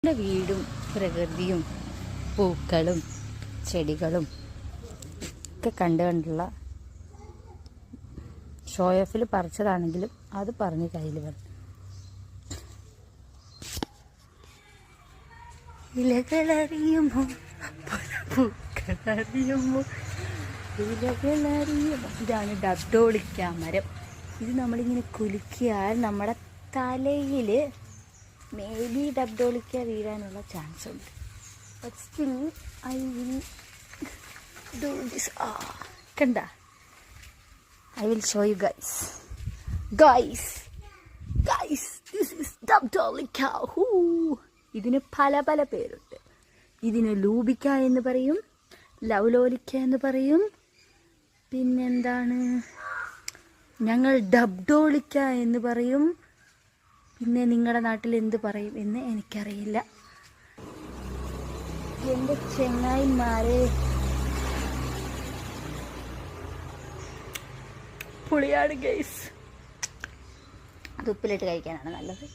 നമ്മുടെ വീടും പ്രകൃതിയും പൂക്കളും ചെടികളും ഒക്കെ കണ്ടുകൊണ്ടുള്ള ഷോ ഓഫിൽ പറിച്ചതാണെങ്കിലും അത് പറഞ്ഞ് കയ്യിൽ വന്നു. ഇലകളറിയുമോ പൂക്കളറിയുമോ ഇലകളറിയുമോ. ഇതാണ് ഡബ്ഡോളിക്ക മരം. ഇത് നമ്മളിങ്ങനെ കുലുക്കിയാൽ നമ്മുടെ തലയിൽ മേ ബി ഡബ്ഡോളിക്ക വീഴാനുള്ള ചാൻസ് ഉണ്ട്. But still I will do this. കണ്ട, I will show you guys. Guys, this is Dabdolica. ഇതിന് പല പല പേരുണ്ട്. ഇതിന് ലൂബിക്ക എന്ന് പറയും, ലവ്ലോലിക്ക എന്ന് പറയും, പിന്നെന്താണ്, ഞങ്ങൾ ഡബ്ഡോളിക്ക എന്ന് പറയും. പിന്നെ നിങ്ങളുടെ നാട്ടിൽ എന്ത് പറയും എന്ന് എനിക്കറിയില്ല. എൻ്റെ ചെങ്ങായിമാരെ, പുളിയാണ് ഗൈസ്. അത് ഉപ്പിലിട്ട് കഴിക്കാനാണ് നല്ലത്.